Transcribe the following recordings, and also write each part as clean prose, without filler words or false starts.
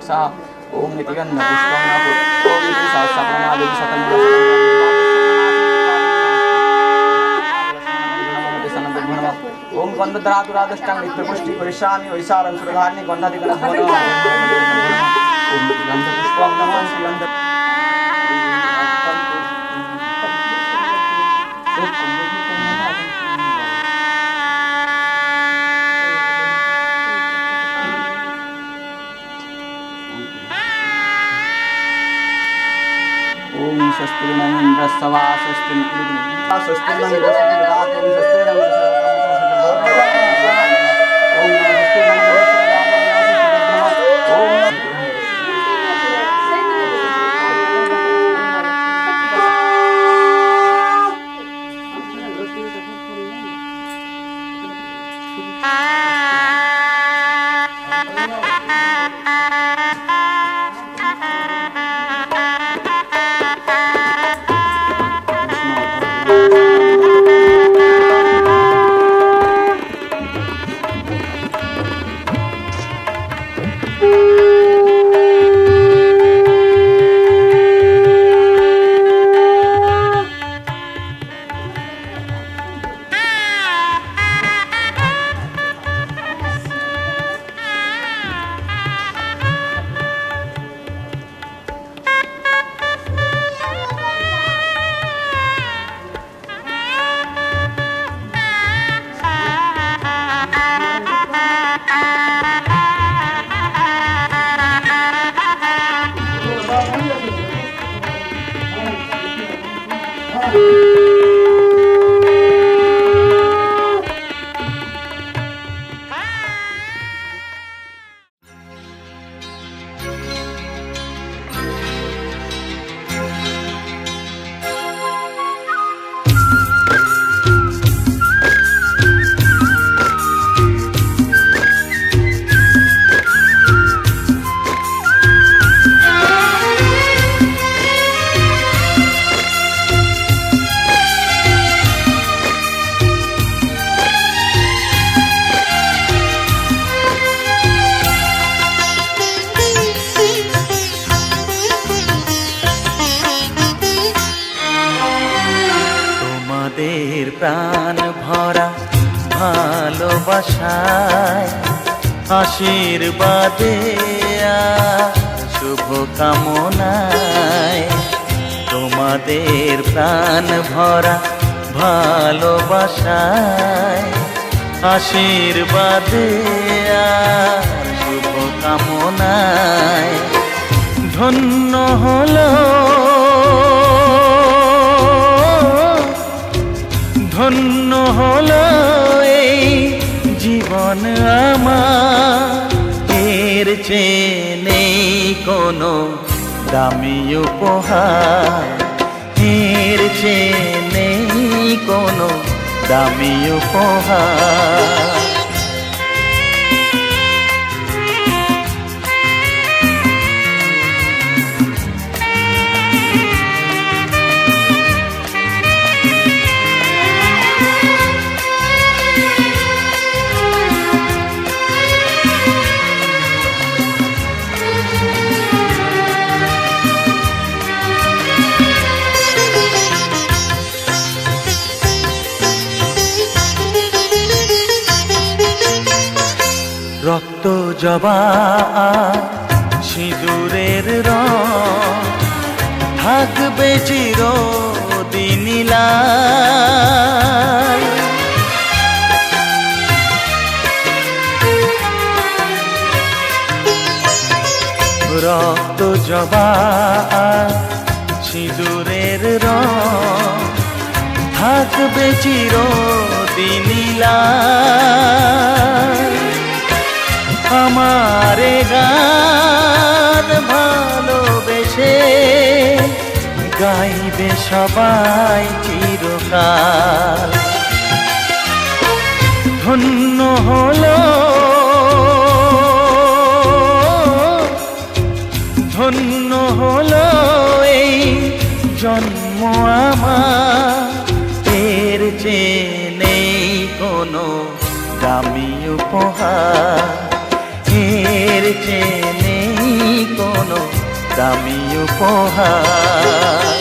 सा ओम नितिगंध पुष्पं नमः ओम इति सहस्रनामादेवी शतमूल ओम गंधद्रादुरादष्टांग नित्यपुष्टि परिशामि वैसारं सुरधारिणी गंधादिगण भवन ओम गंध पुष्पं नमः गंध ओम स्वस्ति न इंद्रस्वा स्वस्ति स्वस्ति न इंद्रस्वात् ओम स्वस्ति न প্রাণ ভরা ভালোবাসায় আশীর্বাদে শুভ কামনায় তোমাদের প্রাণ ভরা ভালোবাসায় আশীর্বাদে শুভ কামনায় ধন্য হলো ধন্য হলো এই জীবন আমার এর চেয়ে নেই কোনো দামি উপহার এর চেয়ে নেই কোনো দামি উপহার রক্ত জবা সিঁদুরের রং থাকবে চিরদিন লাল রক্ত জবা সিঁদুরের রং থাকবে চিরদিন লাল আমারে গান ভালোবেসে গাইবে সবাই চিরকাল ধন্য হলো ধন্য হলো এই জন্ম আমার এর চেয়ে নেই কোনো দামি উপহার এর চেয়ে নেই দামি উপহার।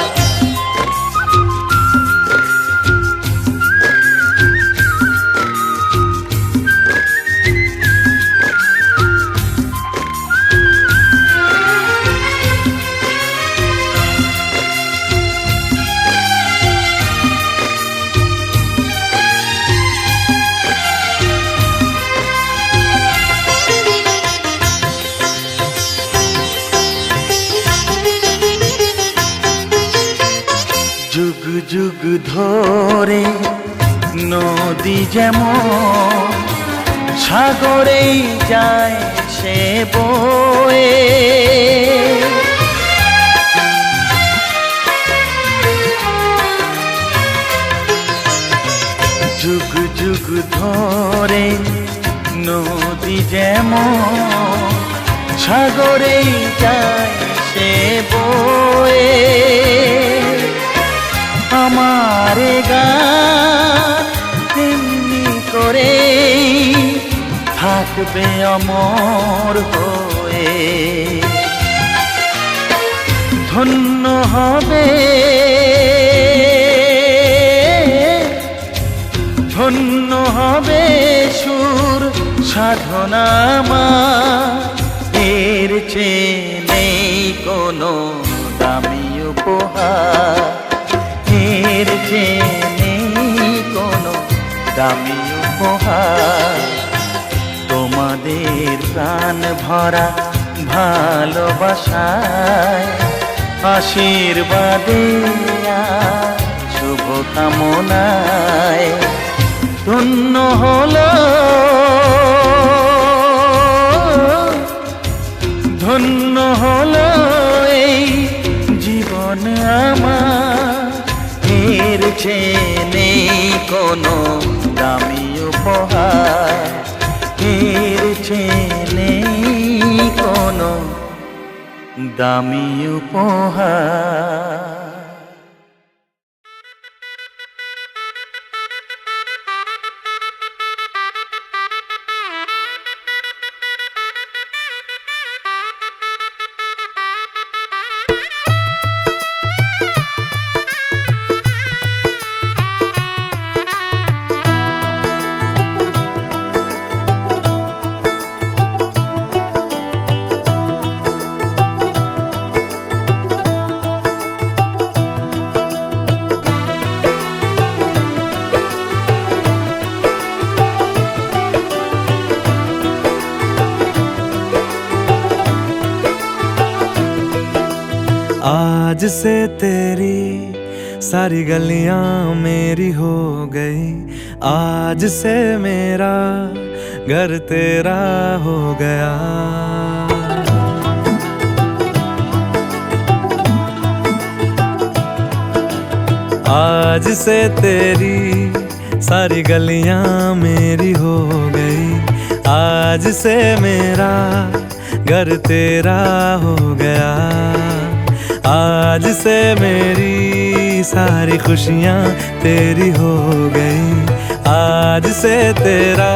যুগ যুগ ধরে নদী যেমন সাগরেই যায় সে বয়ে, যুগ যুগ ধরে নদী যেমন সাগরেই যায় সে বয়ে, আমার গান তেমনি করে থাকবে অমর হয়ে। ধন্য হবে ধন্য হবে সুর সাধনা আমার, এর চেয়ে নেই কোনো দামি উপহার, এর চেয়ে নেই কোনো দামি উপহার। তোমাদের প্রাণ ভরা ভালোবাসায় আশীর্বাদে শুভ কামনায় ধন্য হলো ধন্য হলো এই জীবন আমার, এর চেয়ে নেই কোনো দামি উপহার, এর চেয়ে নেই কোনো দামি উপহার। आज से तेरी सारी गलियां मेरी हो गई, आज से मेरा घर तेरा हो गया। आज से तेरी सारी गलियां मेरी हो गई, आज से मेरा घर तेरा हो गया। आज से मेरी सारी खुशियाँ तेरी हो गई, आज से तेरा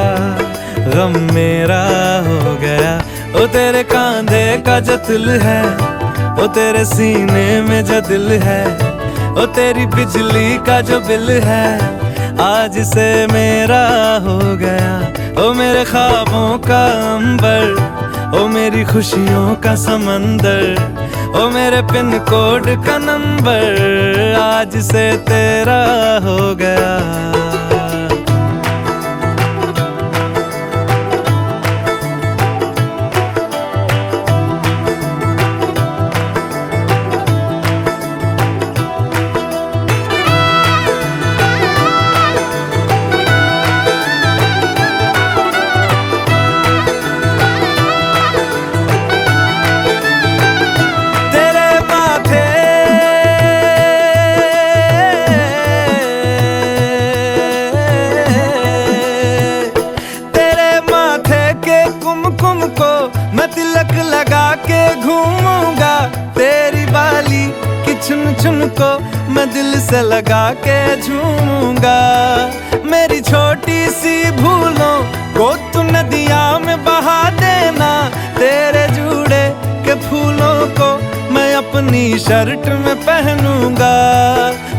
गम मेरा हो गया। ओ तेरे कांधे का जो दिल है, ओ तेरे सीने में जो दिल है, ओ तेरी बिजली का जो बिल है, आज से मेरा हो गया। ओ मेरे ख्वाबों का अंबर, ओ मेरी खुशियों का समंदर, ओ मेरे पिन कोड का नंबर, आज से तेरा हो गया। चुन को मैं दिल से लगा के झूमूंगा। मेरी छोटी सी भूलों को तू नदिया में बहा देना, तेरे जुड़े के फूलों को अपनी शर्ट में पहनूंगा।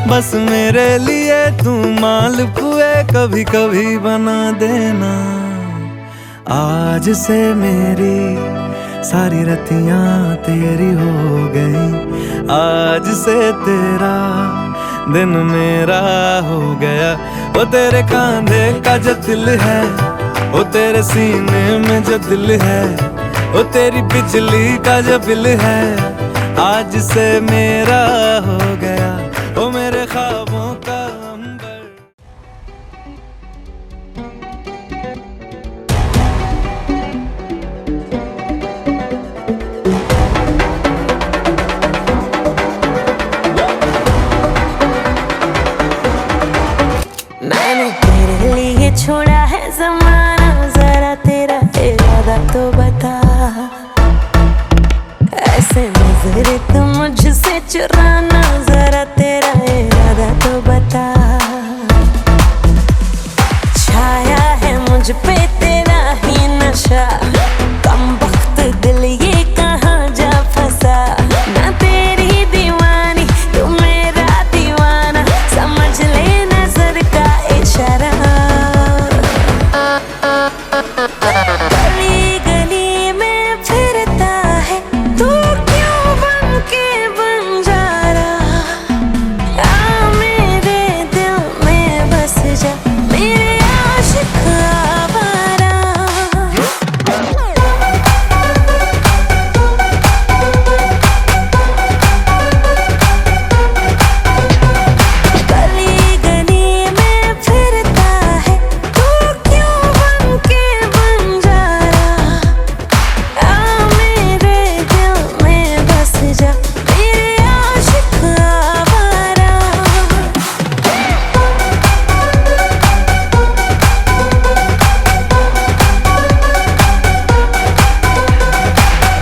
बस मेरे लिए तू मालपुए कभी कभी बना देना। आज से मेरी सारी रतियां तेरी हो गई। आज से तेरा दिन मेरा हो गया। वो तेरे कांधे का जो दिल है, वो तेरे सीने में जो दिल है, वो तेरी बिजली का जो बिल है, आज से मेरा हो गया। वो मेरे ख्वाबों का अंबर। मैंने तेरे लिए छोड़ा है ज़माना, जरा तेरा इरादा तो बता। ऐसे नजरे तो मुझसे चुराना, जरा तेरा इरादा तो बता। छाया है मुझ पे तेरा ही नशा, कम वक्त दिल ये कहाँ जा फंसा। मैं तेरी दीवानी तू मेरा दीवाना, समझ ले नजर का इशारा। गली गली में फिरता है तू, क्यों बन के बंजारा। आ मेरे दिल में बस जा, मेरे आशिक आवारा। गली गली में फिरता है तू, क्यों बन के बंजारा। आ मेरे दिल में बस जा, मेरे आशिक आवारा।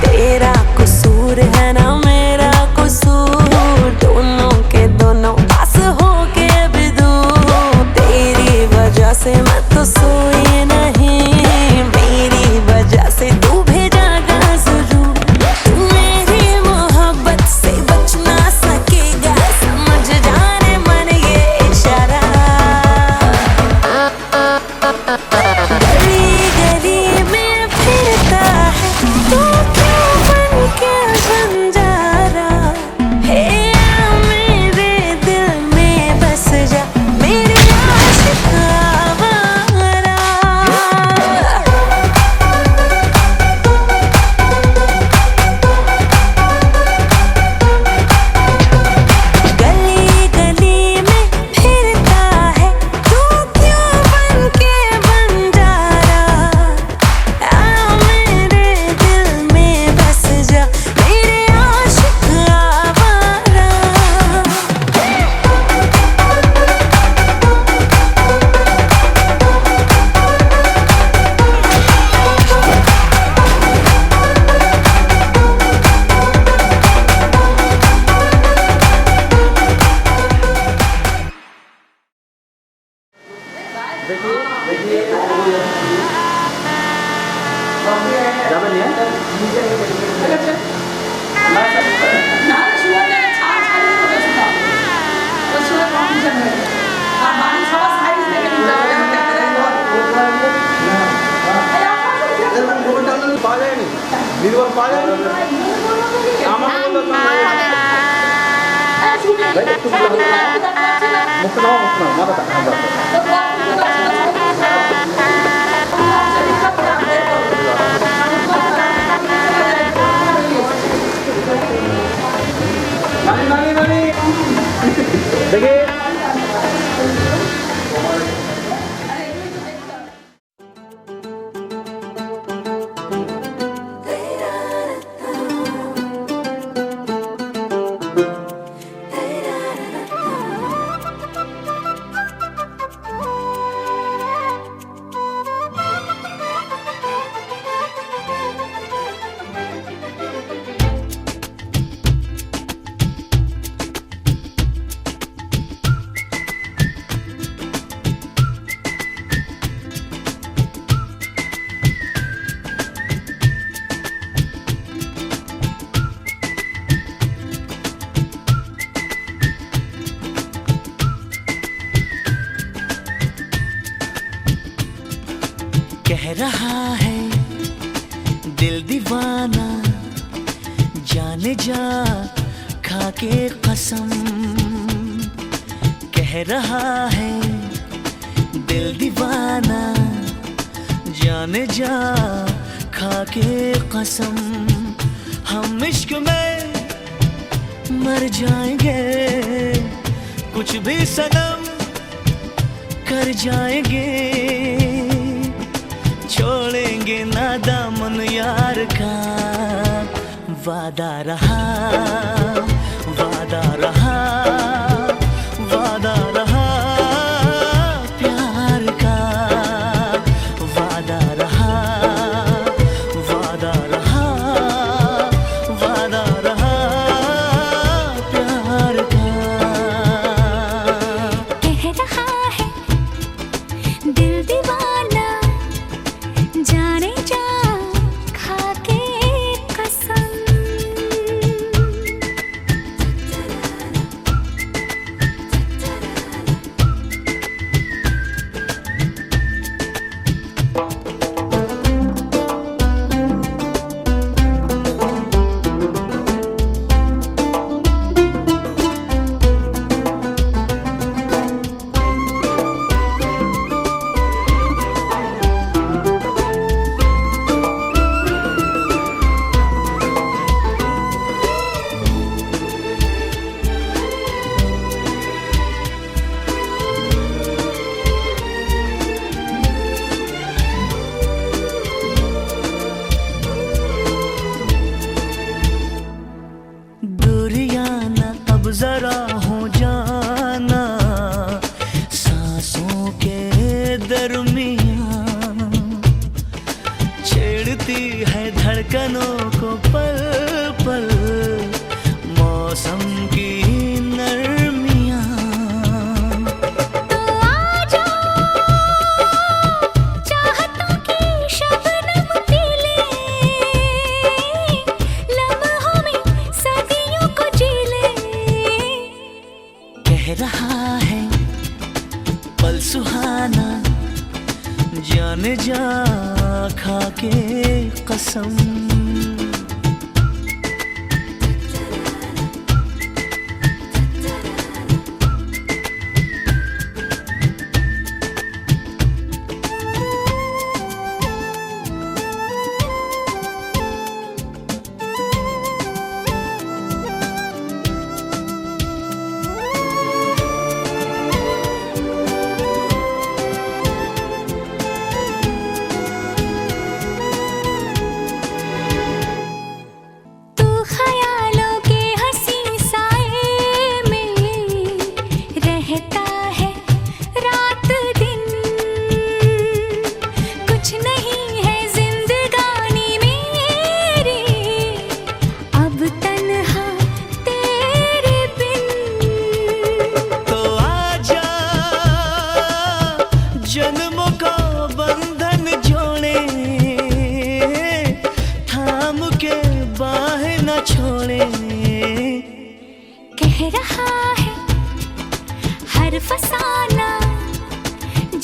तेरा कसूर है ना मेरा कसूर, दोनों के दोनों पास हो के भी दूर। तेरी वजह से मैं तो सोई नहीं, मेरी वजह से तू भेजागा जरूर। तू मेरी मोहब्बत से बच ना सकेगा, समझ जाने मन ये इशारा। गली गली में फिरता है तू, क्यों बन के बंजारा। हे आ मेरे दिल में बस जा, मेरे आशिक आवारा। गली गली में फिरता है तू, क्यों बन के बंजारा। आ मेरे दिल में बस जा, मेरे आशिक आवारा। 나는 주원장에 잘 차리는 거 준다. 너 주원 광주잖아. 아 많이 잡아 사이즈 되게 준다. देखिए कह रहा है दिल दीवाना, जाने जा खा के कसम। कह रहा है दिल दीवाना, जाने जा खा के कसम। हम इश्क में मर जाएंगे, कुछ भी सनम कर जाएंगे। छोड़ेंगे ना दामन यार का, वादा रहा, वादा रहा, वादा रहा प्यार का। वादा रहा, वादा रहा, वादा रहा प्यार का। कह रहा है दिल दीवाना, जाने जा खा के कसम। दूरियां अब जरा हो जाना, सांसों के दरमियां छेड़ती है धड़कनों को पल पल मौसम की नरमियां। तो आजा चाहतों की शबनम पी ले, लम्हों में सदियों को जी ले। कह रहा है पल सुहाना, जाने जा खा के कसम। तू ख्यालों के हंसी साए में रहता है रात दिन। कुछ नहीं है जिंदगानी मेरी अब तन्हा तेरे बिन। तो आजा जन्मों का बंधन जोड़े, थाम के बाहें न छोड़े। कह रहा है हर फसाना,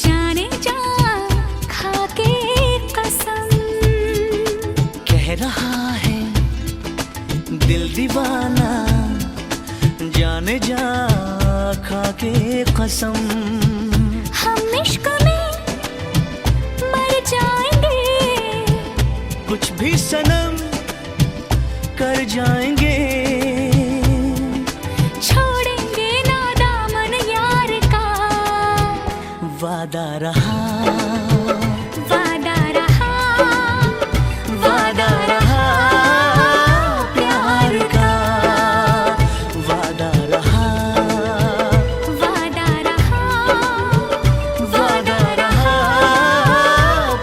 जाने जा खा के कसम। कह रहा है दिल दीवाना, जाने जा खा के कसम। हम इश्क में मर जाएंगे, कुछ भी सनम कर जाएंगे। छोड़ेंगे ना दामन यार का, वादा रहा, वादा रहा, वादा रहा प्यार का। वादा रहा, वादा रहा, वादा रहा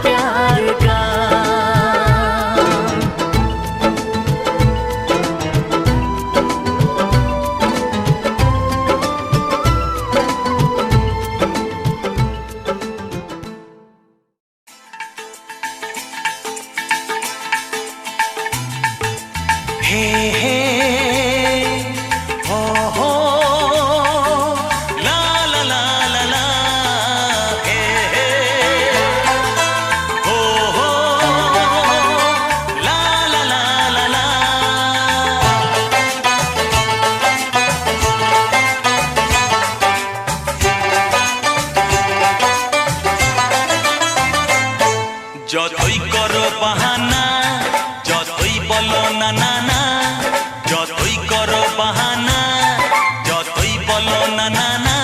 प्यार का। যতই করো বাহানা, যতই বলো না না না, যতই করো বাহানা, যতই বলো না না না,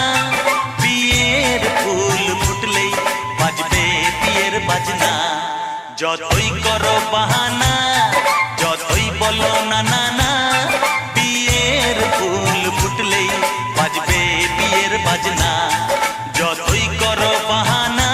বিয়ের ফুল ফুটলেই বাজবে বিয়ের বাজনা। যতই করো বাহানা, যতই বলো না না না, বিয়ের ফুল ফুটলেই বাজবে বিয়ের বাজনা। যতই করো বাহানা।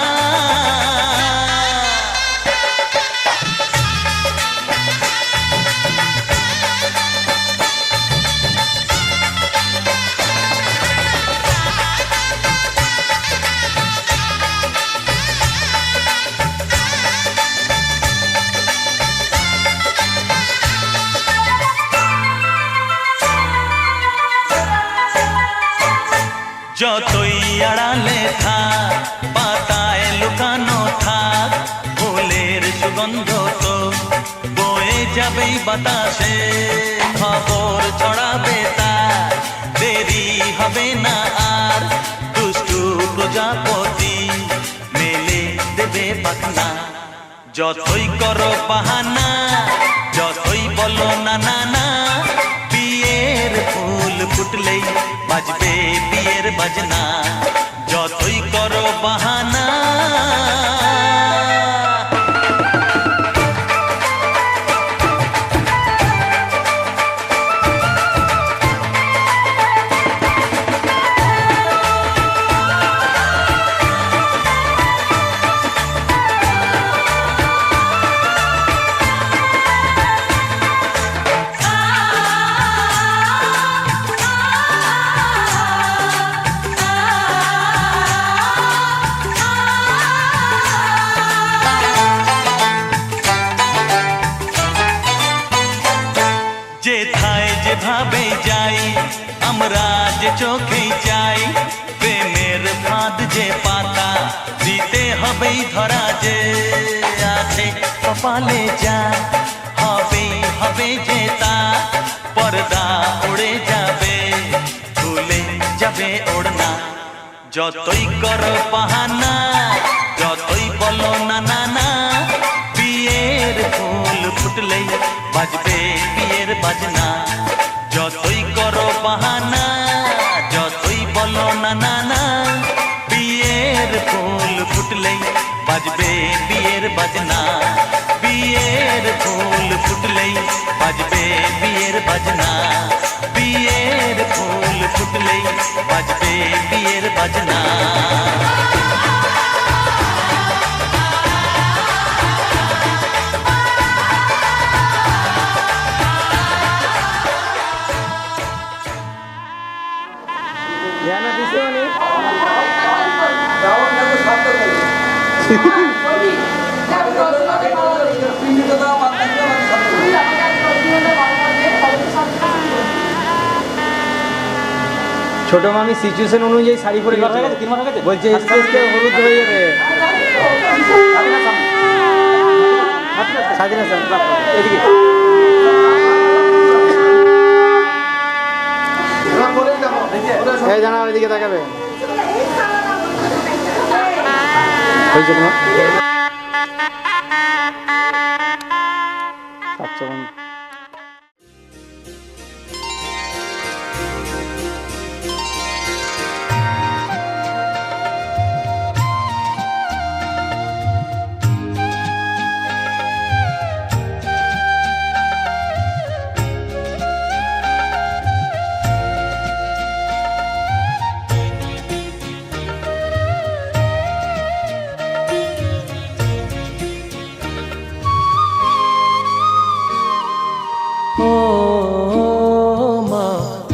যতই আড়ালে থাক, পাতায় লুকানো থাক, ফুলের সুগন্ধ তো বয়ে যাবেই বাতাসে। খবর ছড়াবে তার, দেরি হবে না আর, দুষ্টু প্রজাপতি মেলে দেবে পাখনা। যতই করো বাহানা, যতই বলো না না না, বিয়ের ফুল ফুটলেই বাজবে বিয়ের বাজনা। যতই করো বাহানা। যেথায় যেভাবে যাই আমরা, যে চোখেই যাই, প্রেমের ফাঁদ যে পাতা দিতে হবেই ধরা। যে আছে কপালে যা হবে হবে যে তা, পর্দা উড়ে যাবে, ভুলে যাবে ওড়না। যতই করো বাহানা, যতই বলো না না না, বিয়ের ফুল ফুটলেই বাজবে বিয়ের বাজনা। যতই করো বাহানা, যতই বলো না না না, বিয়ের ফুল ফুটলেই বাজবে বিয়ের বাজনা। বিয়ের ফুল ফুটলেই বাজবে বিয়ের বাজনা। বিয়ের ফুল ফুটলেই বাজবে বিয়ের বাজনা। জানা দিছে মানে ছোট মামি সিচুয়েশন অনুযায়ী শাড়ি পরে বলছে স্টেজকে হলুদ হয়ে যাবে। স্বাধীনা স্যার এদিকে জানাও, এদিকে তাকাবে। হয়েছে তোমার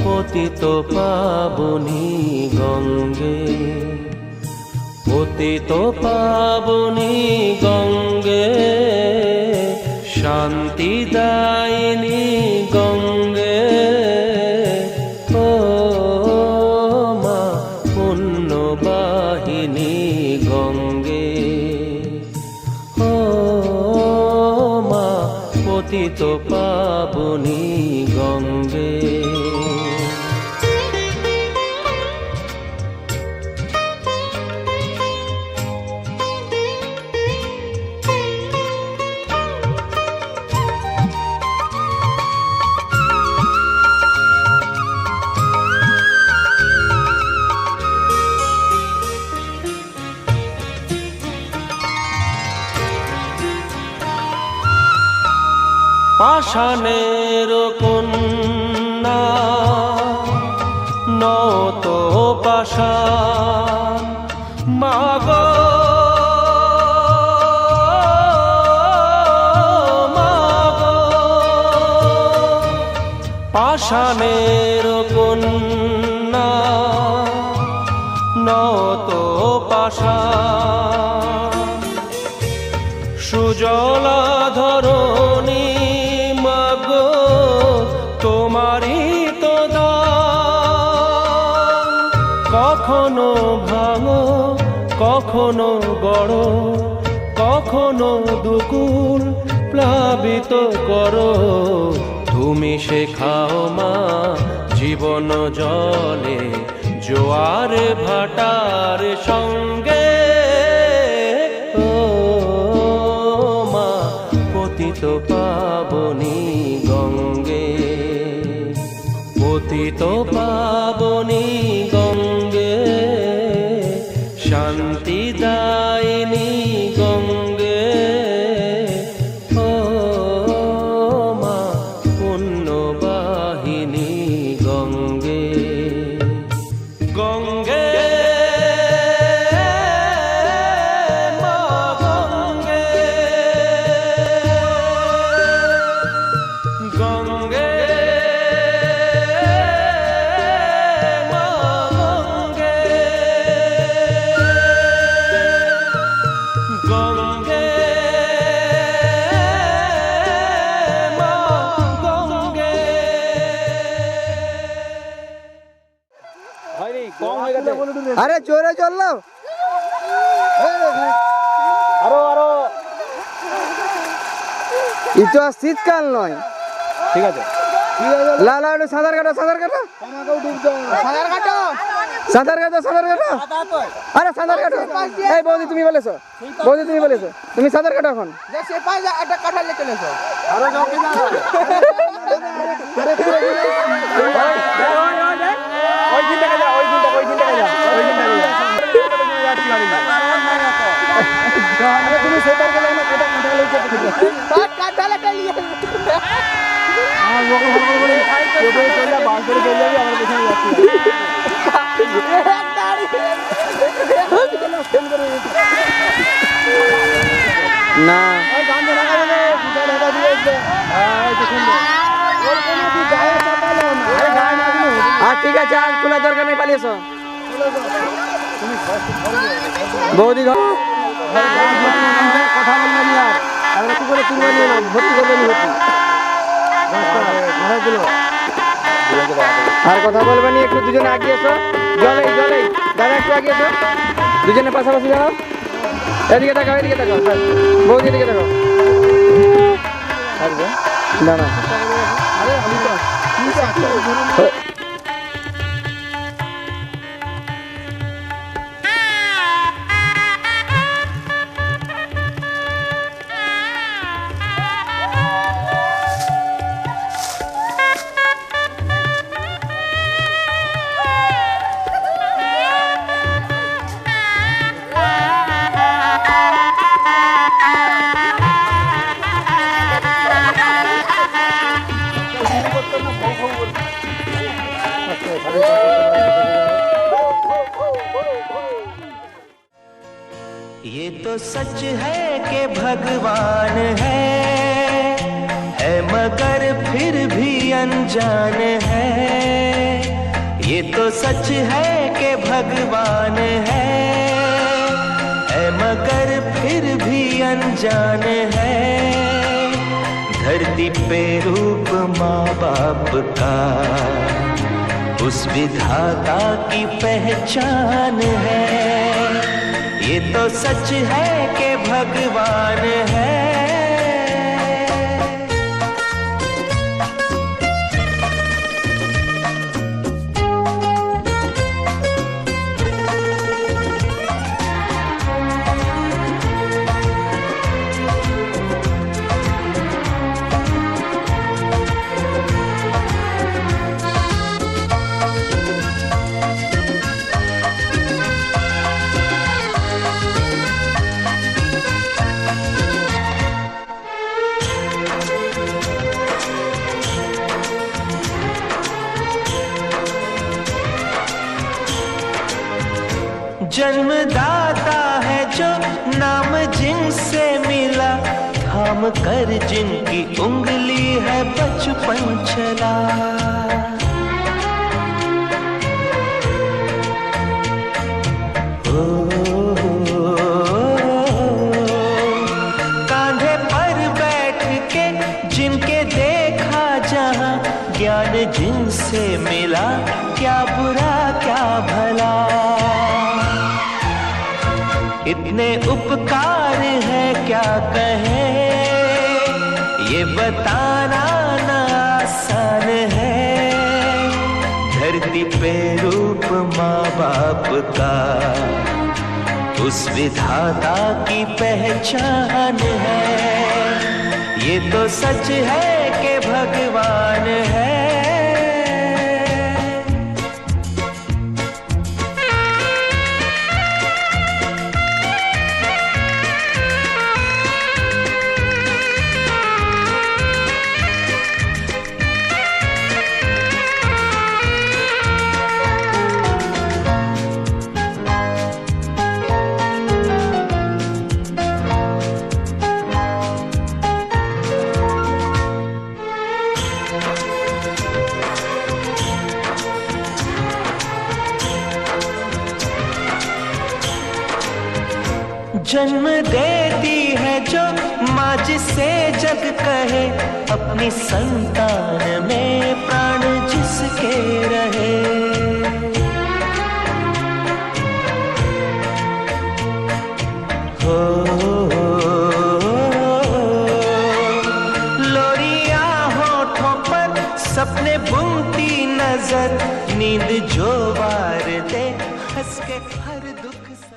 পতিত পাবনী গঙ্গে, পতিত পাবনী গঙ্গে, শান্তি দায়িনী গঙ্গে। ও মা পুণ্যবাহিনী গঙ্গে, ও মা পতিত পাবনী গঙ্গে। পাষাণের কন্যা নত পাষাণ মাগো পাষাণের কন্যা নত পাষাণ সুজলা ধরণী মাগো তোমারই তো দান কখনো ভাঙো কখনো গড় কখনো দুকুল প্লাবিত করো তুমি শেখাও মা জীবন জলে জোয়ার ভাটার সঙ্গে ও মা পতিত পাবনী গঙ্গে পতিত পাবনী গঙ্গে শান্তি দায়িনী গঙ্গে ও মা পুণ্যবাহিনী গঙ্গে গঙ্গে মা গঙ্গে গঙ্গে মা গঙ্গে গঙ্গে মা গঙ্গে হয়নি কম হয়ে গেছে আরে জোরে চললো আরো আরো ই তো আর শীতকাল নয় ঠিক আছে লালা একটু সাঁতার কাটো সাঁতার কাটো সাঁতার কাটো সাঁতার কাটো আরে সাঁতার কাটো এই বৌদি তুমি বলেছো বৌদি তুমি বলেছো তুমি সাঁতার কাটো এখন ওই দিন থেকে যা ওই দিন থেকে যা ওই দিন থেকে যা আরে তুমি সাঁতার কাটো না কাটা কাটা লইছো আমার বকে ভালো করে ওপরে চলে যা বাস করে চলে যাবি আমার পেছনে যাচ্ছি না আর ঠিক আছে আর খোলা দরকার নেই পালিয়েছো বৌদি ঘর কথা বলবেন আর কি করে তুলবেন ভর্তি করবেন আর কথা বলবেন একটু দুজনে আগিয়ে এসো জলে জলে দাদা একটু আগিয়ে এসো দুজনে পাশাপাশি যাও এদিকে তাকাও বৌদি এদিকে তাকাও না না ये तो सच है कि भगवान है मगर फिर भी अनजान है। ये तो सच है कि भगवान है मगर फिर भी अनजान है। धरती पे रूप माँ बाप का उस विधाता की पहचान है। ये तो सच है कि भगवान है। जन्मदाता है जो नाम जिनसे मिला, थाम कर जिनकी उंगली है बचपन चला। कांधे पर बैठ के जिनके देखा जहां, ज्ञान जिनसे मिला, क्या बुरा क्या भला। इतने उपकार है क्या कहे, ये बताना ना आसान है। धरती पे रूप माँ बाप का उस विधाता की पहचान है। ये तो सच है कि भगवान है। जन्म देती है जो माँ जिसे जग कहे, अपनी संतान में प्राण जिसके रहे। हो लोरियां होठों पर सपने बुनती नजर, नींद जो वार दे हंस के हर दुख से।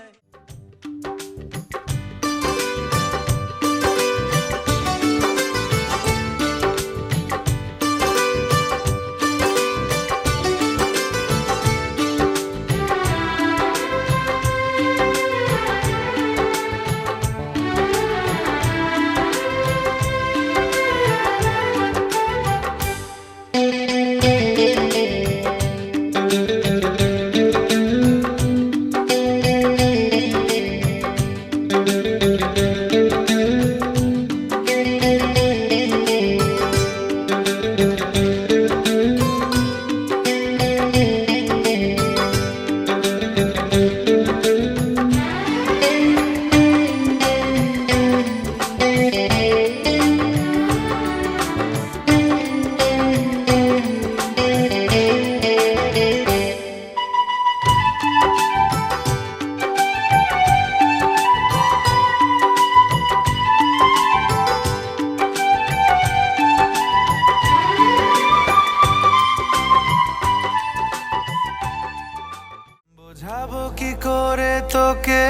বোঝাবো কি করে তোকে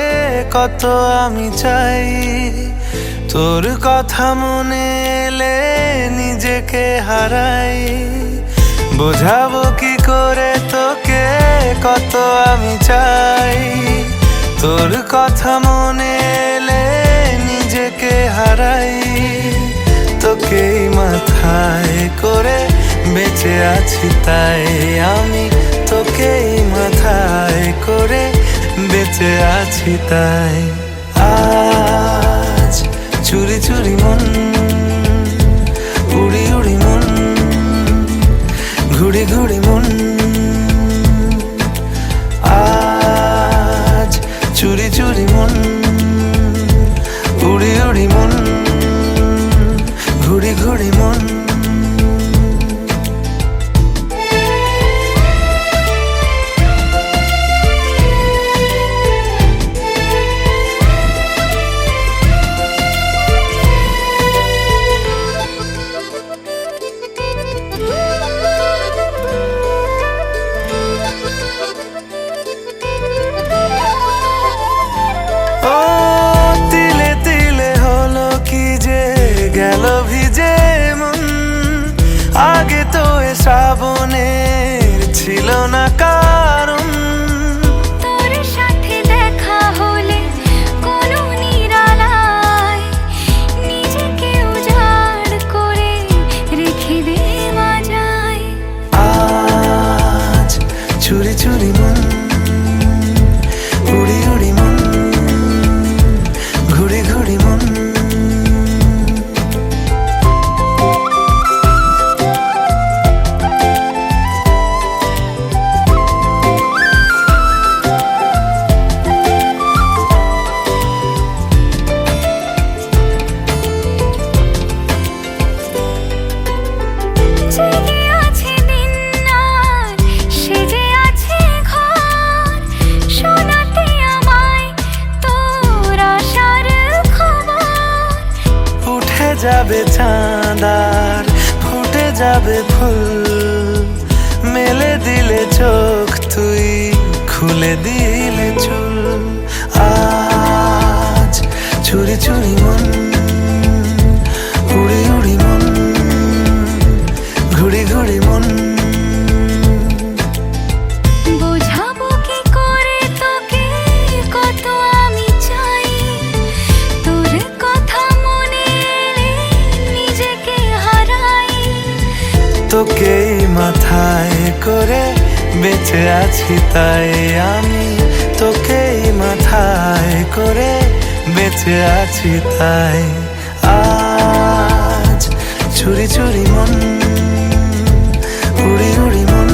কত আমি চাই, তোর কথা মনে এলে নিজেকে হারাই। বোঝাবো কি করে তোকে কত আমি চাই, তোর কথা মনে এলে নিজেকে হারাই। তোকেই মাথায় করে বেঁচে আছি তাই আমি, তোকেই মাথায় করে বেঁচে আছি তাই। আজ চুরি চুরি মন, উড়ি উড়ি মন, ঘুড়ি ঘুড়ি মন। আজ চুরি চুরি মন, উড়ি উড়ি মন, ঘুড়ি ঘুড়ি মন। দিলে চুল আজ চুরি চুরি মন উড়ি উড়ি মন ঘুড়ি ঘুড়ি মন বোঝাবো কি করে তোকে কত আমি চাই তোর কথা মনে এলে নিজেকে হারাই তোকে মাথায় করে বেঁচে আছি তাই আমি তোকে মাথায় করে বেঁচে আছি তাই আজ চুরি চুরি মন উড়ি উড়ি মন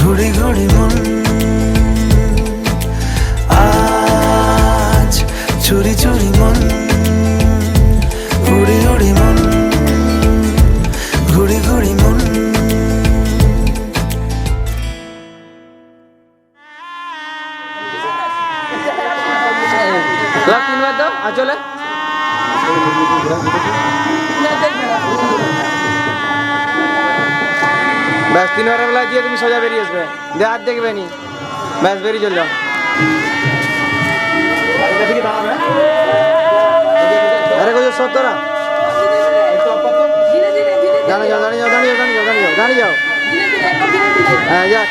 ঘুড়ি ঘুড়ি মন আজ চুরি চুরি মন উড়ি উড়ি মন ঘুড়ি ঘুড়ি মন লাভ 3 বার দাও আর চলে ব্যাস 3 বারের বেলা দিয়ে তুমি সোজা বেরিয়ে আসবে দে আর দেখবে নি ব্যাস বেরিয়ে চল যাও আরে কোথাও সত্তরা দাঁড়িয়ে যাও দাঁড়িয়ে যাও দাঁড়িয়ে যাও দাঁড়িয়ে যাও দাঁড়িয়ে যাও দাঁড়িয়ে যাও হ্যাঁ যাক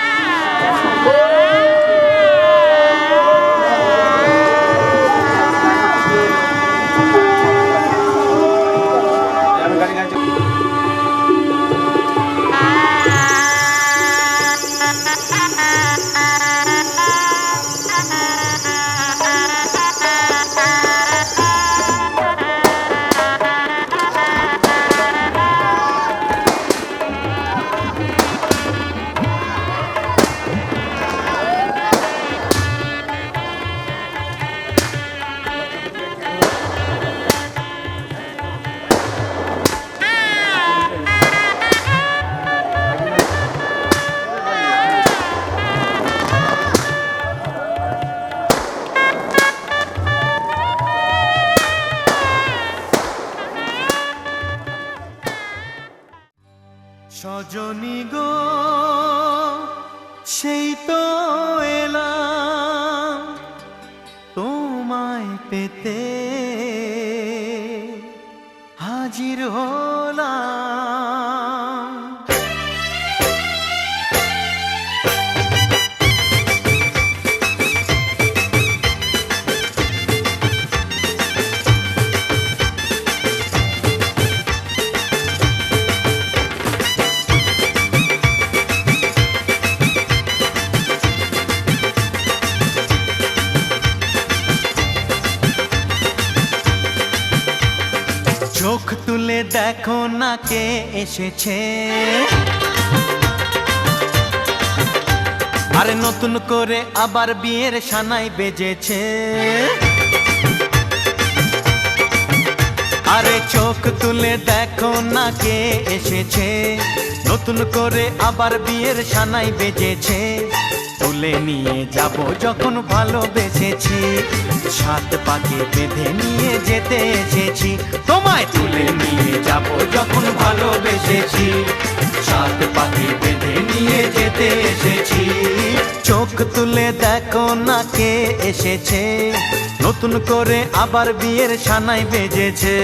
সজনী গো সেই তো এলাম তোমায় পেতে হাজির হলাম চোখ তুলে দেখো না কে এসেছে আরে নতুন করে আবার বিয়ের সানাই বেজেছে আরে চোখ তুলে দেখো না কে এসেছে নতুন করে আবার বিয়ের সানাই বেজেছে তুলে নিয়ে যাব যখন ভালোবেসেছি সাত পাকে বেঁধে নিয়ে যেতে এসেছি তোমায় তুলে নিয়ে যাব যখন ভালোবেসেছি সাত পাকে বেঁধে নিয়ে যেতে এসেছি চোখ তুলে দেখো না কে এসেছে নতুন করে আবার বিয়ের সানাই বেজেছে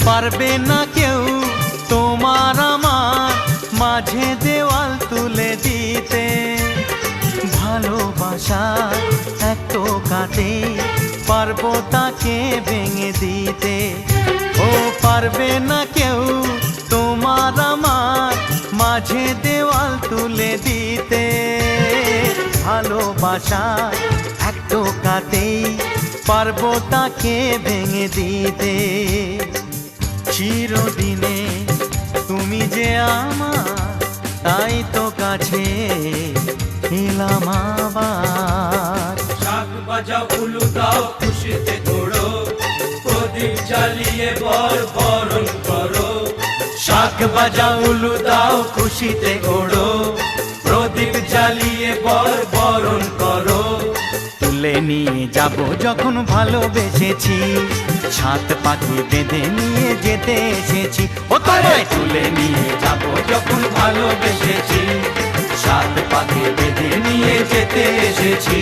পারবে না কেউ তোমার আমার মাঝে দেওয়াল তুলে দিতে ভালোবাসা এত কাটে পারবো তাকে ভেঙে দিতে ও পারবে না কেউ তোমার আমার মাঝে দেওয়াল তুলে দিতে ভালোবাসা এত কাটেই পারবো তাকে ভেঙে দিতে চিরদিনে তুমি যে আমার তাই তো কাছে এলাম আবার শাক বাজাও উলু দাও খুশিতে ঘোড়ো প্রদীপ জ্বালিয়ে বর বরণ করো, শাক বাজাও উলু দাও খুশিতে ওড়ো, প্রদীপ জ্বালিয়ে বর বরণ করো। তুলে নিয়ে যাব যখন ভালোবেসেছি, সাত পাখি বেঁধে নিয়ে যেতে এসেছি। ও তোমায় তুলে নিয়ে যাব যখন ভালোবেসেছি, সাত পাখি বেঁধে নিয়ে যেতে এসেছি।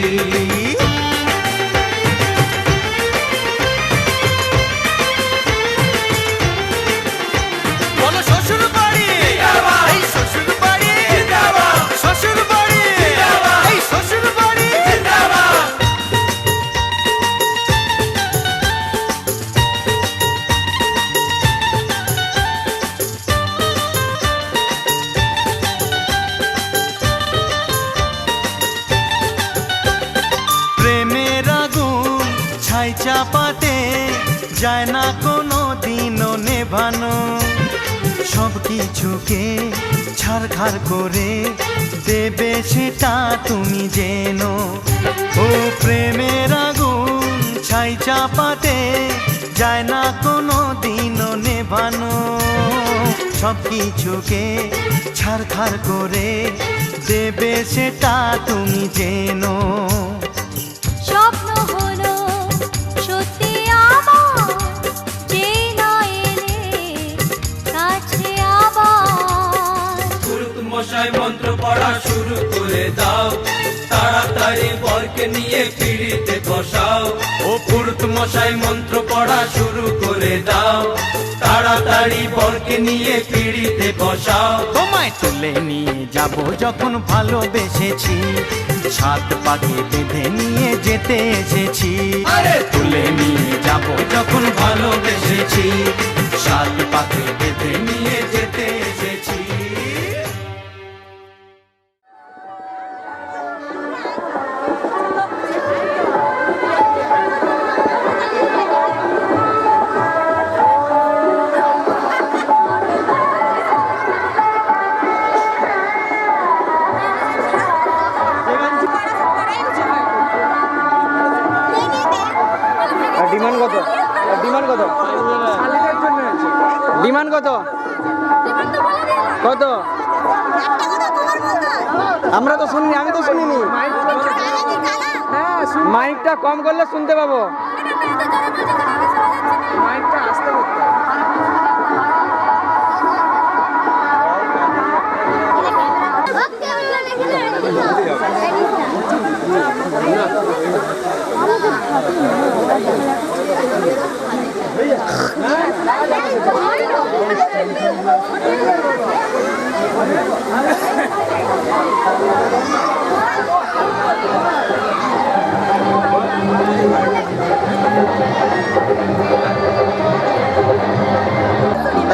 বলো শ্বশুর বাড়ি, এই শ্বশুর বাড়ি, শ্বশুর বাড়ি, এই শ্বশুর বাড়ি। প্রেমের আগুন ছাই চাপাতে যায় না কোনো দিনও নেভানো, সব কিছুকে ছাড়খাড় করে দেবে সেটা তুমি জেনো। ও প্রেমের আগুন ছাই চাপাতে যায় না কোনো দিনও নেভানো, সব কিছুকে ছাড়খাড় করে দেবে সেটা তুমি জেনো। স্বপ্ন হলো সত্যি আমার, যে না এলে কাছে আবার। পুরুত মশাই মন্ত্র পড়া শুরু করে দাও, তাড়াতাড়ি বরকে নিয়ে পিড়িতে বসাও। ও পুরুত মশাই মন্ত্র পড়া শুরু করে দাও, তাড়াতাড়ি বরকে নিয়ে পিড়িতে বসাও। তোমায় তুলে নিয়ে যাব যখন ভালোবেসেছি, সাত পাখি বেঁধে নিয়ে যেতে এসেছি। তুলে নিয়ে যাব যখন ভালোবেসেছি, সাত পাখি বেঁধে নিয়ে যেতে এসেছি। ডিমান্ড কত? ডিমান্ড কত? ডিমান্ড কত? কত? আমরা তো শুনিনি, আমি তো শুনিনি। মাইকটা কম করলে শুনতে পাবো। মাইকটা আসতে করতে।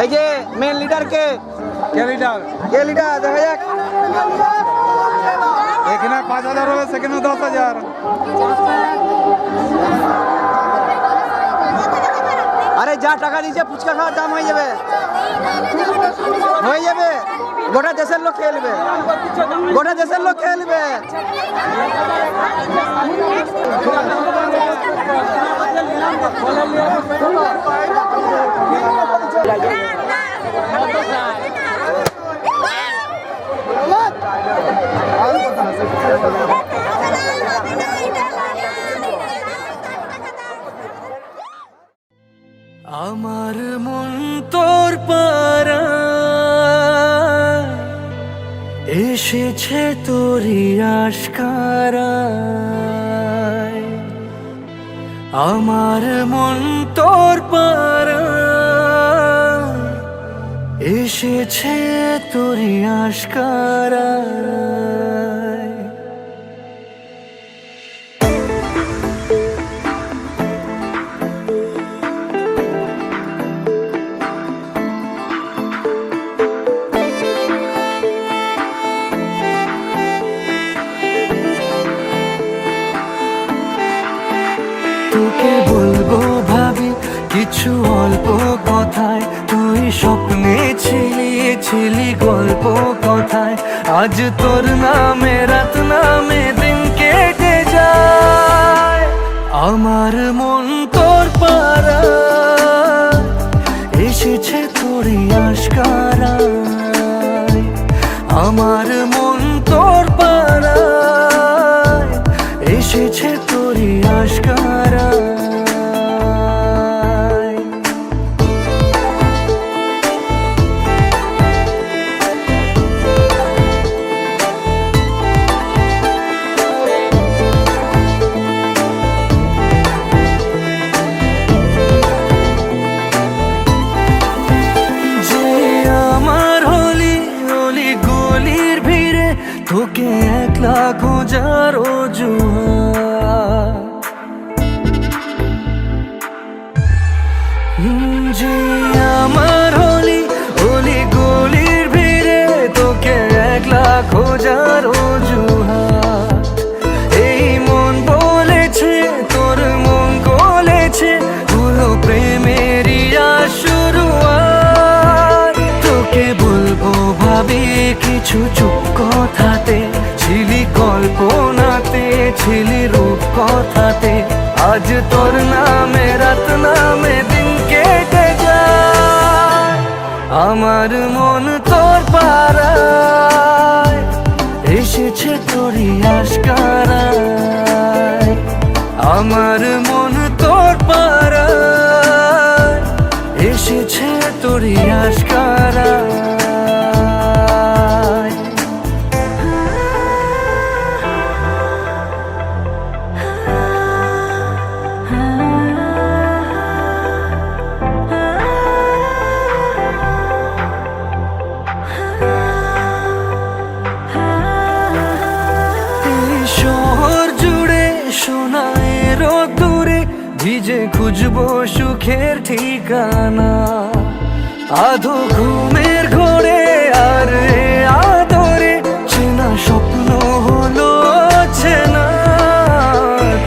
এই যে মেন লিডার কে লিডার? কে লিডার দেখা যাক। এখানে 5,000 হবে, সেখানে 10,000। আরে যা টাকা দিয়েছে ফুচকা খাওয়ার দাম হয়ে যাবে, হয়ে যাবে। গোটা দেশের লোক খেয়ে নেবে, গোটা দেশের লোক খেয়ে নেবে। আমার মন তোর পাড়ায় এসেছে তোরই আশকারায়, আমার মন তোর পাড়ায় এসেছে তোরই আশকারায়। তোকে বলবো ভাবি কিছু অল্প কথায়, তুই স্বপ্নে ছিলি গল্প কথায়। আজ তোর নামে রাত নামে দিন কেটে যায়, আমার মন তোর পাড়ায় এসেছে তোরই আশকারায়, আমার মন তোর পাড়ায় এসেছে তোরই আশকারায়। তোকে একলা খোঁজার অজুহাত, যে আমার হলি অলি গলির ভিড়ে তোকে একলা খোঁজার অজুহাত। এই মন বলেছে তোর মন গলেছে, হলো প্রেমেরই শুরুয়াত। তোকে বলবো ভাবি কিছু চুপ কথাতে, ছিলি কল্পনাতে ছিলি রূপ কথাতে, আজ তোর নামে রাত নামে দিন কেটে যায়। আমার মন তোর পাড়ায় এসেছে তোরই আশকারায়, আমার মন তোর পাড়ায় এসেছে তোরই আশকারায়। ভিজে খুঁজবো সুখের ঠিকানা, আধো ঘুমের ঘোরে আর আদরে চেনা স্বপ্ন হলো চেনা।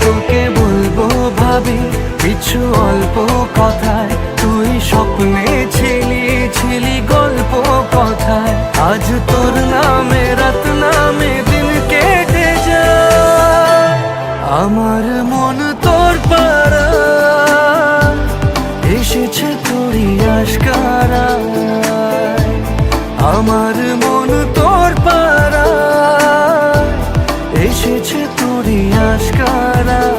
তোকে বলবো ভাবি কিছু অল্প কথায়, তুই স্বপ্নে ছিলি ছিলি গল্প কথায়, আজ তোর নামে রাত নামে দিন কেটে যায়। আমার মন তোর পাড়ায় এসেছে তোরই আশকারায়, আমার মন তোর পাড়ায় এসেছে তোরই আশকারায়।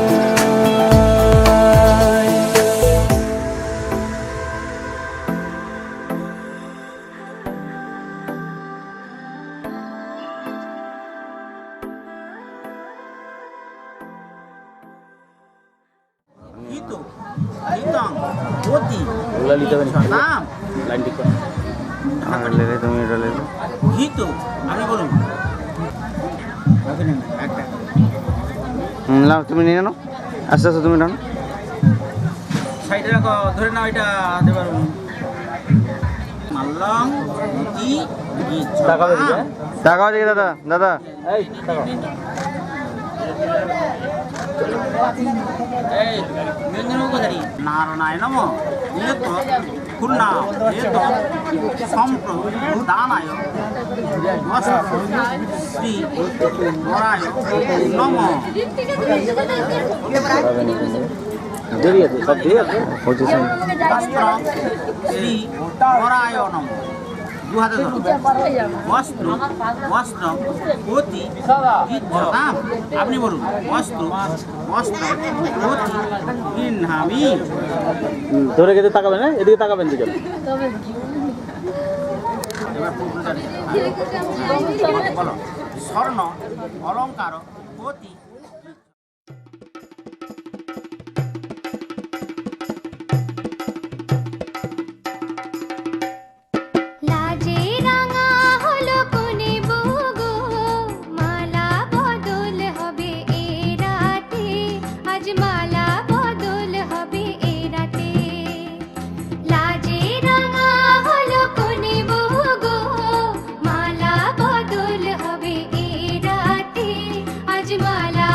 তুমি নিয়ে নাও, আস্তে আস্তে তুমি নাও, সাইডে রাখো, ধরে নাও, এটা দেবার মাল্লাম টাকাও দিকে দাদা, দাদা এই টাকা নারায়ণম নিয়ত খুলনা নিয়ত সম্প্রদানায় শ্রী বরায় নম। শ্রী বরায় নম। দু হাতে ধরো। বস্ত্র বস্ত্র অতি দাম, আপনি বলুন বস্ত্র বস্ত্র অতি গৃহামি। ধরে গেতে তাকাবেন না, এদিকে তাকাবেন দিকে। বলো স্বর্ণ অলঙ্কার অতি। মালা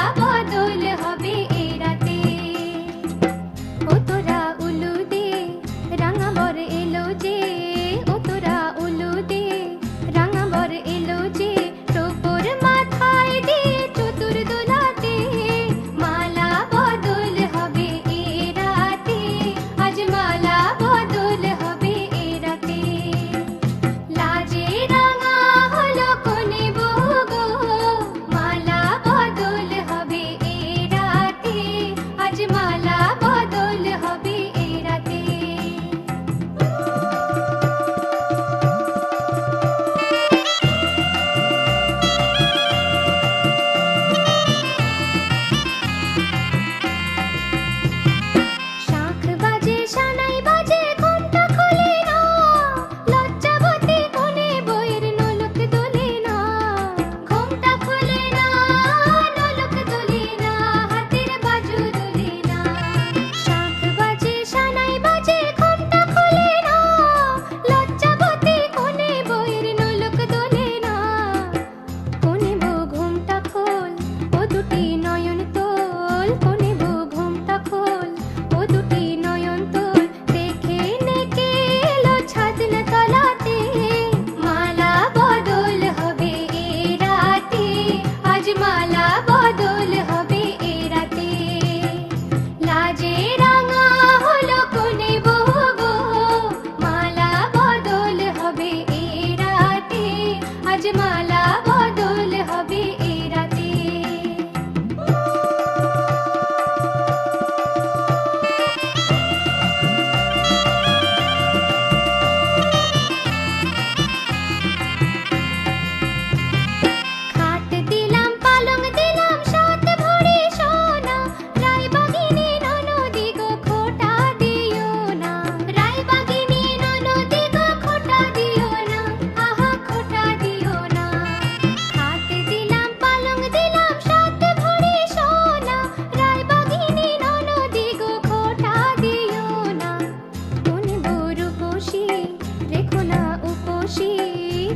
উপসী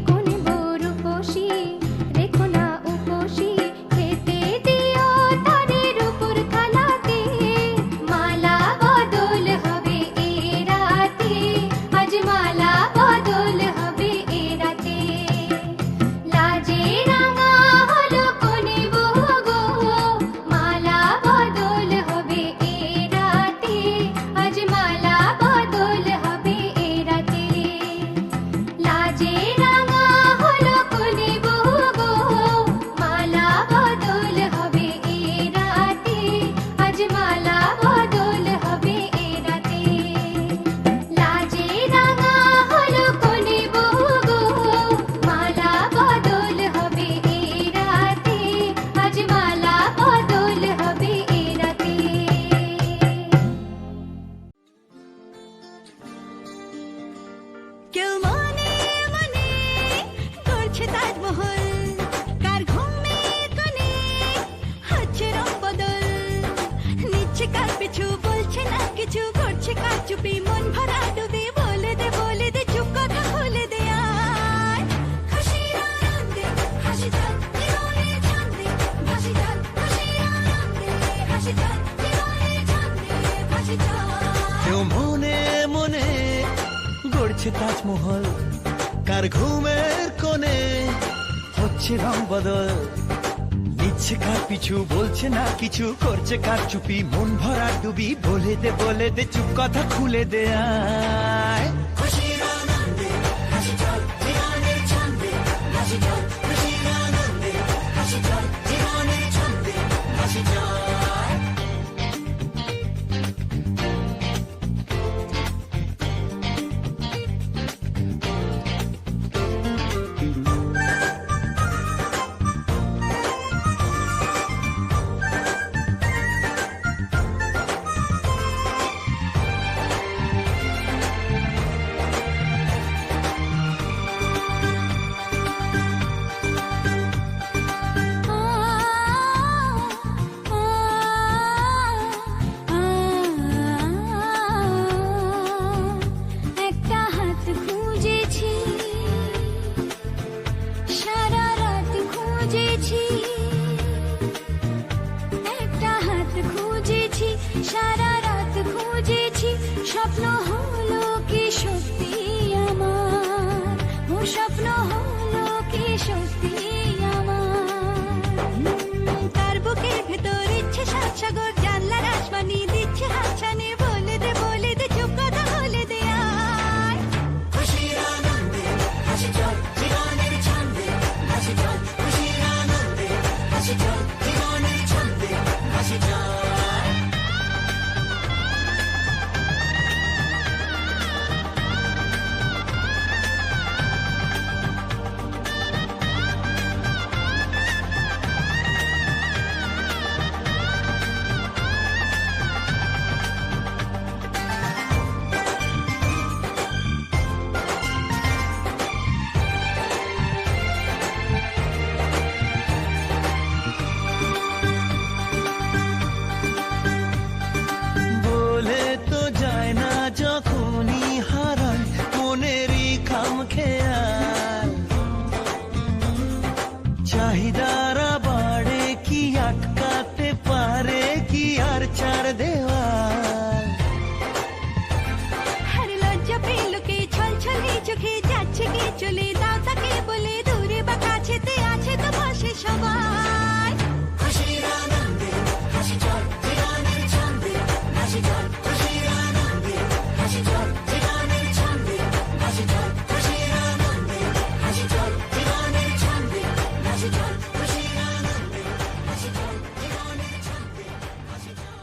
কোন বড় উপসী রেখো না উপসী খেতে দিও তাদের উপর থালাতে মালা বদল হবে এ রাতে আজ মালা বদল হবে এ রাতে লাজে রাঙা হলো কোনে বহু গো মালা বদল হবে এ রাতে আজ মালা বদল হবে এ রাতে লাজে রাঙা হলো কোনে বহু গো মালা বদল হবে এ রাতে আজ মালা বদল হবে এ রাতে লাজে রাঙা হলো কোনে বহু গো মালা বদল হবে এ রাতে আজ মালা বদল হবে এ রাতে কেউ মনে মনে করছে তাজমহল কার ঘুমে কোণে হচ্ছে রং বদল নিচ্ছে কার পিছু বলছে না কিছু করছে কার চুপি মন ভরা ডুবে বলে দে চুপ কথা খুলে দে আয় খুশির আনন্দে হাসি যাক জীবনে ছন্দে ভাসি যাক খুশির আনন্দে হাসি যাক জীবনে ছন্দে ভাসি যাক কেউ মনে মনে গড়ছে তাজমহল কার ঘুমের কোণে হচ্ছে রং বদল নিচ্ছে কার পিছু বলছে না কিছু করছে কার চুপি মন ভরা ডুবি বলে দে চুপ কথা খুলে দে আয় খুশির আনন্দে হাসি চল জীবনের ছন্দে ভাসি চল খুশির আনন্দে হাসি চল জীবনের ছন্দে ভাসি চল একটা হাত খুঁজেছি সারা রাত খুঁজেছি একটা হাত খুঁজেছি সারা রাত খুঁজেছি স্বপ্ন হলো কি সত্যি আমার ও স্বপ্ন হলো কি সত্যি আমার তার বুকের ভেতর ইচ্ছে সাত সাগর জানলার আসমানি দিচ্ছে হাতছানি বলে দে চুপ কথা বলে দে আয় খুশির আনন্দে হাসি চল জীবনের ছন্দে হাসি চল খুশির আনন্দে হাসি চল জীবনের ছন্দে হাসি চল বলে তো যায় না যখনই হারায় মনেরই খাম খেয়াল চাহিদারা বাড়ে কি আটকাতে পারে কি আর চার দেওয়াল হর লজ্জা পেল কে ছল ছলে চোখে যাচ্ছে কে চলে দাও তাকে বলে দূরে বা কাছেতে আছে তো পাশে সবাই খুশির আনন্দে হাসি চল জীবনের ছন্দে হাসি চল খুশির আনন্দে হাসি চল জীবনের ছন্দে হাসি চল খুশির আনন্দে হাসি চল জীবনের ছন্দে হাসি চল খুশির আনন্দে হাসি চল জীবনের ছন্দে হাসি চল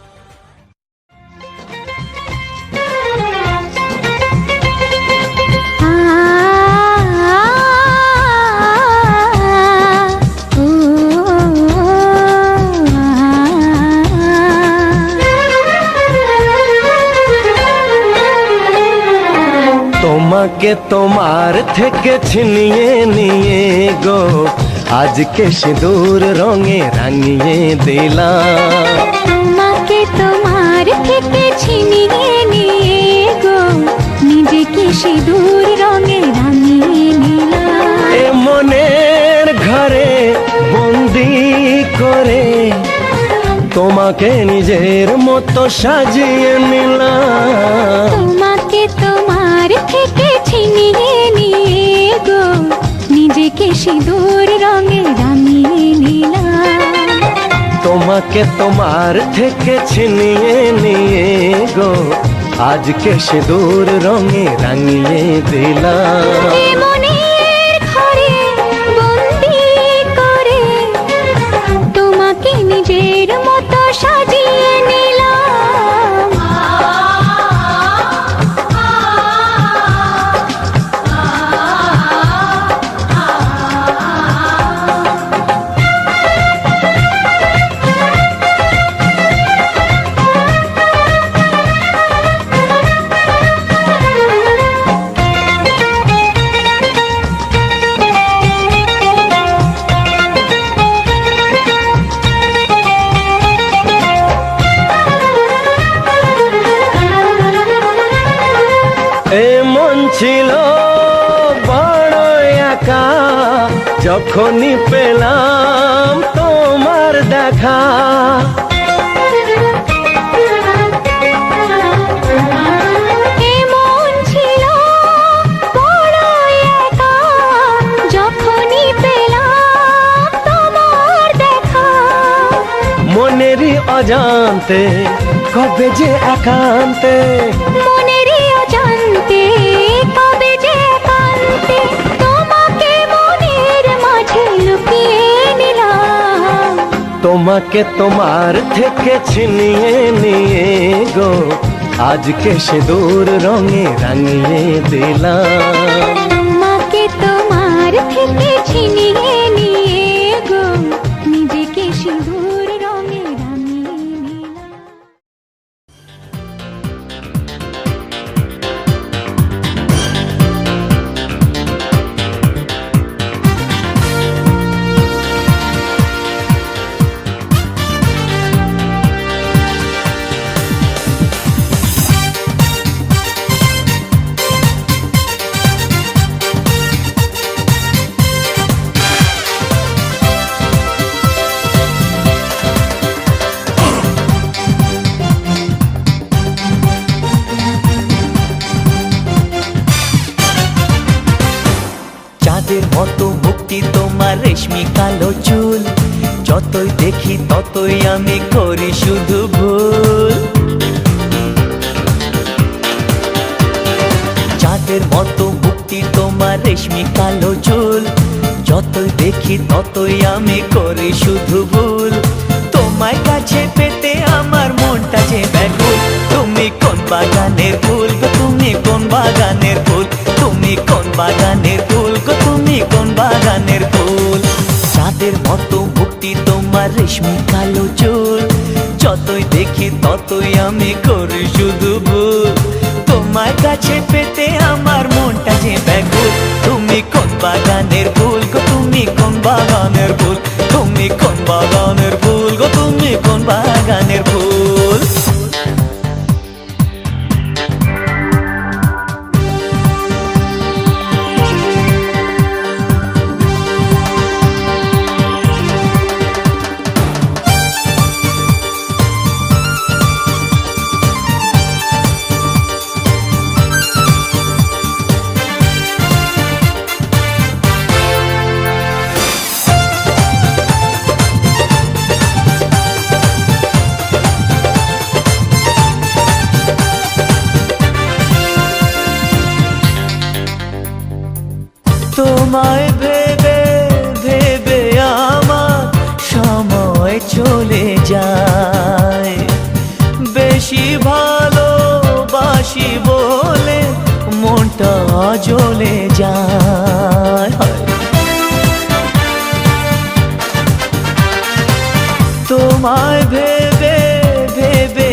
তোমাকে তোমার থেকে ছিনিয়ে নিয়ে গো আজকে সিঁদুর রঙে রাঙিয়ে দিলাম তোমাকে তোমার থেকে ছিনিয়ে নিয়ে গো নিজেকে সিঁদুর রঙে রাঙিয়ে তোমাকে নিজের মতো সাজিয়ে নিলাম। তোমাকে তোমার থেকে ছিনিয়ে নিয়ে গো নিজেকে সিঁদুর রঙে রাঙিয়ে নিলাম। তোমাকে তোমার থেকে ছিনিয়ে নিয়ে গো আজকে সিঁদুর রঙে রাঙিয়ে দিলাম। এ মনের ঘরে বন্দি করে তোমাকে নিজের মতো সাজিয়ে নিলাম। এমন ছিল বড় একা যখনই পেলাম তোমার দেখা। এমন ছিল বড় একা যখনই পেলাম তোমার দেখা। মনেরই অজান্তে কবে যে একান্তে, মনেরই অজান্তে কবে যে একান্তে তোমাকে মনের মাঝে লুকিয়ে নিলাম। তোমাকে তোমার থেকে ছিনিয়ে নিয়ে গো আজকে সিঁদুর রঙে রাঙিয়ে দিলাম। তোমাকে তোমার থেকে ছিনিয়ে নিয়ে গো নিজেকে সিঁদুর রঙে রাঙিয়ে নিলাম। চাঁদের মতো মুক্তি তোমার রেশমি কালো চুল, যতই দেখি ততই আমি করি শুধু ভুল। চাঁদের মতো মুক্তি তোমার রেশমি কালো চুল, যতই দেখি ততই আমি করি শুধু ভুল। তোমার কাছে পেতে আমার মনটা যে ব্যাকুল। তুমি কোন বাগানের ফুল গো, তুমি কোন বাগানের ফুল, তুমি কোন বাগানের ফুল গো, তুমি কোন বাগানের ফুল। চাঁদের মতো মুক্তি তোমার রেশমি কালো চুল, যতই দেখি ততই আমি করি শুধু ভুল। তোমার কাছে পেতে আমার মনটা যে ব্যাকুল। তুমি কোন বাগানের ফুল গো, তুমি কোন বাগানের ফুল, তুমি কোন বাগানের ফুল গো, তুমি কোন বাগানের ফুল। তোমায় ভেবে ভেবে আমার সময় চলে যায়। বেশি ভালোবাসি বলে মনটা জ্বলে যায়। তোমায় ভেবে ভেবে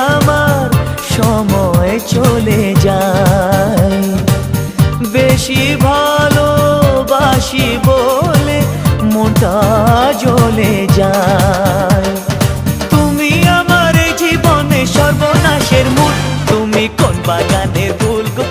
আমার সময় চলে যায়। বেশি ভালোবাসি বলে মনটা জ্বলে যায়। তুমি আমার জীবনে সর্বনাশের মূল। তুমি কোন বাগানের ফুল গো,